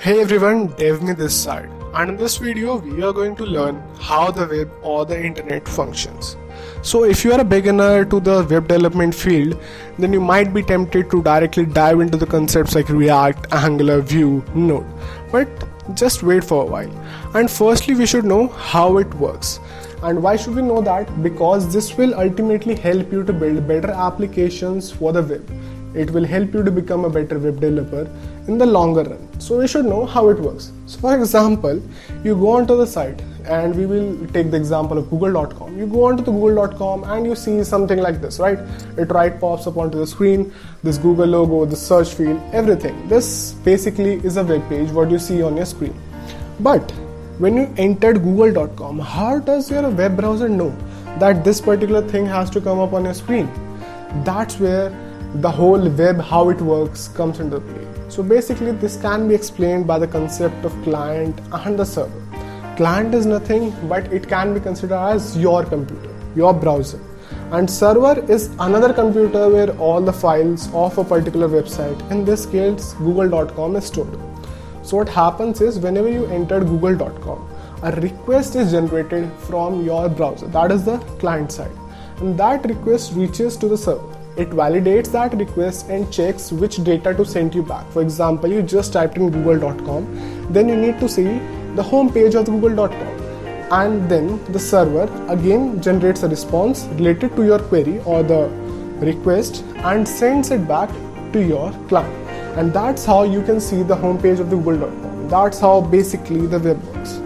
Hey everyone, DevMe this side, and in this video we are going to learn how the web or the internet functions. So if you are a beginner to the web development field, then you might be tempted to directly dive into the concepts like React, Angular, Vue, Node. But just wait for a while. And firstly we should know how it works. And why should we know that? Because this will ultimately help you to build better applications for the web. It will help you to become a better web developer in the longer run. So we should know how it works. So for example, you go onto the site, and we will take the example of google.com. You go onto the google.com and you see something like this, right? It pops up onto the screen, this Google logo, the search field, everything. This basically is a web page, what you see on your screen. But when you entered google.com, how does your web browser know that this particular thing has to come up on your screen? That's where the whole web, how it works, comes into play. So basically this can be explained by the concept of client and the server. Client is nothing but it can be considered as your computer, your browser, and server is another computer where all the files of a particular website, in this case google.com, is stored. So what happens is whenever you enter google.com, a request is generated from your browser, that is the client side, and that request reaches to the server. It validates that request and checks which data to send you back. For example, you just typed in google.com, then you need to see the home page of google.com, and then the server again generates a response related to your query or the request and sends it back to your client. And that's how you can see the home page of the google.com. That's how basically the web works.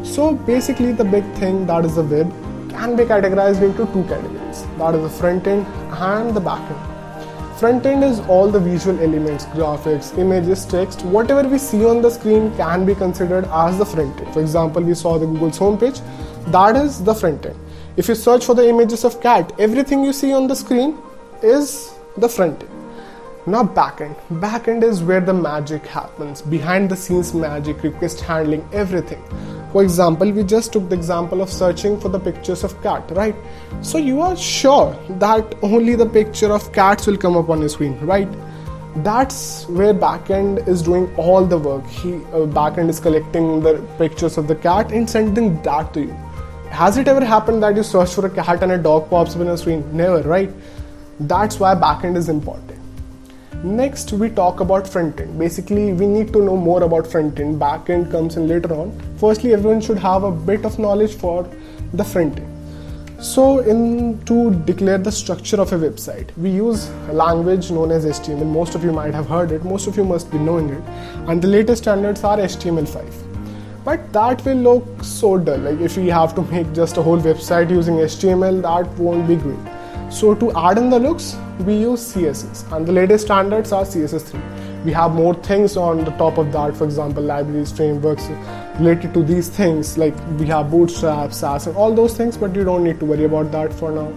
So basically the big thing, that is the web, can be categorized into two categories, that is the front end and the back end. Front end is all the visual elements, graphics, images, text, whatever we see on the screen can be considered as the front end. For example, we saw the Google's homepage, that is the front end. If you search for the images of cat, everything you see on the screen is the front end. Now backend. Backend is where the magic happens, behind the scenes magic, request handling, everything. For example, we just took the example of searching for the pictures of cat, right? So you are sure that only the picture of cats will come up on your screen, right? That's where backend is doing all the work. Backend is collecting the pictures of the cat and sending that to you. Has it ever happened that you search for a cat and a dog pops up on your screen? Never, right? That's why backend is important. Next, we talk about front end. Basically, we need to know more about front end. Back end comes in later on. Firstly, everyone should have a bit of knowledge for the front end. So, to declare the structure of a website, we use a language known as HTML. Most of you might have heard it. Most of you must be knowing it. And the latest standards are HTML5. But that will look so dull. Like if we have to make just a whole website using HTML, that won't be great. So to add in the looks, we use CSS, and the latest standards are CSS3. We have more things on the top of that, for example, libraries, frameworks related to these things, like we have Bootstrap, Sass, and all those things, but you don't need to worry about that for now.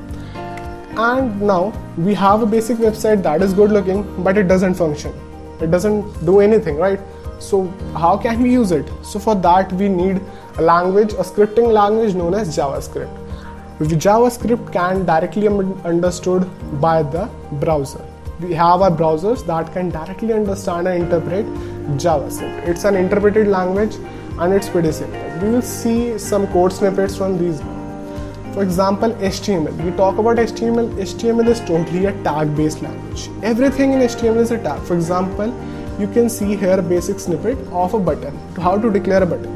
And now we have a basic website that is good looking, but it doesn't function. It doesn't do anything, right? So how can we use it? So for that we need a language, a scripting language known as JavaScript. JavaScript can directly be understood by the browser. We have our browsers that can directly understand and interpret JavaScript. It's an interpreted language and it's pretty simple. We will see some code snippets from these. For example, HTML. We talk about HTML. HTML is totally a tag-based language. Everything in HTML is a tag. For example, you can see here a basic snippet of a button, how to declare a button.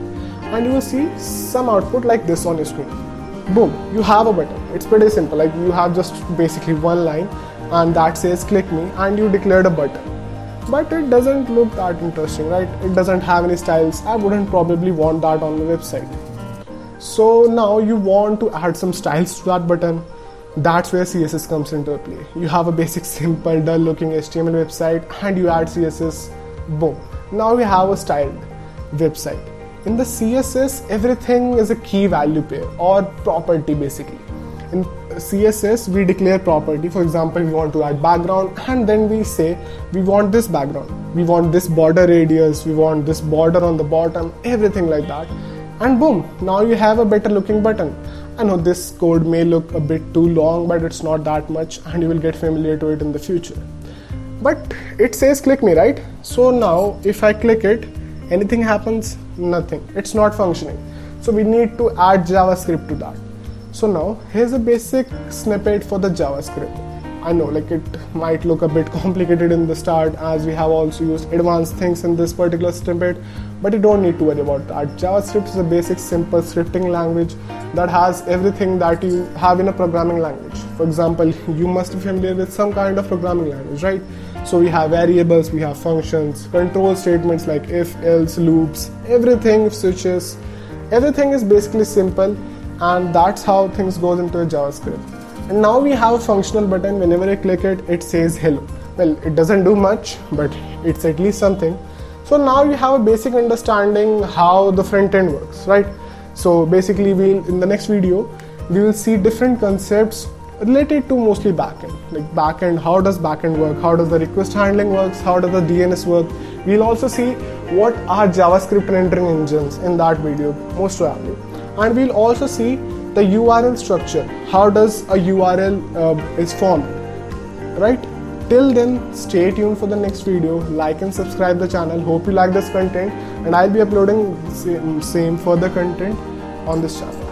And you will see some output like this on your screen. Boom, you have a button. It's pretty simple, like you have just basically one line and that says click me and you declared a button. But it doesn't look that interesting, right? It doesn't have any styles. I wouldn't probably want that on the website. So now you want to add some styles to that button. That's where CSS comes into play. You have a basic simple dull looking HTML website and you add CSS, boom. Now we have a styled website. In the CSS, everything is a key value pair or property basically. In CSS, we declare property. For example, we want to add background and then we say we want this background. We want this border radius, we want this border on the bottom, everything like that. And boom, now you have a better looking button. I know this code may look a bit too long, but it's not that much and you will get familiar to it in the future. But it says click me, right? So now if I click it, anything happens? Nothing. It's not functioning. So we need to add JavaScript to that. So now here's a basic snippet for the JavaScript. I know like it might look a bit complicated in the start, as we have also used advanced things in this particular snippet, but you don't need to worry about that. JavaScript is a basic simple scripting language that has everything that you have in a programming language. For example, you must be familiar with some kind of programming language, right? So we have variables, we have functions, control statements like if, else, loops, everything, switches, everything is basically simple, and that's how things goes into a JavaScript. And now we have a functional button. Whenever I click it, it says hello. Well, it doesn't do much, but it's at least something. So now you have a basic understanding how the front end works, right? So basically in the next video, we will see different concepts related to mostly backend. Like backend, how does backend work? How does the request handling works? How does the DNS work? We'll also see what are JavaScript rendering engines in that video, most probably. And we'll also see the URL structure. How does a URL is formed, right? Till then, stay tuned for the next video. Like and subscribe the channel. Hope you like this content, and I'll be uploading same further content on this channel.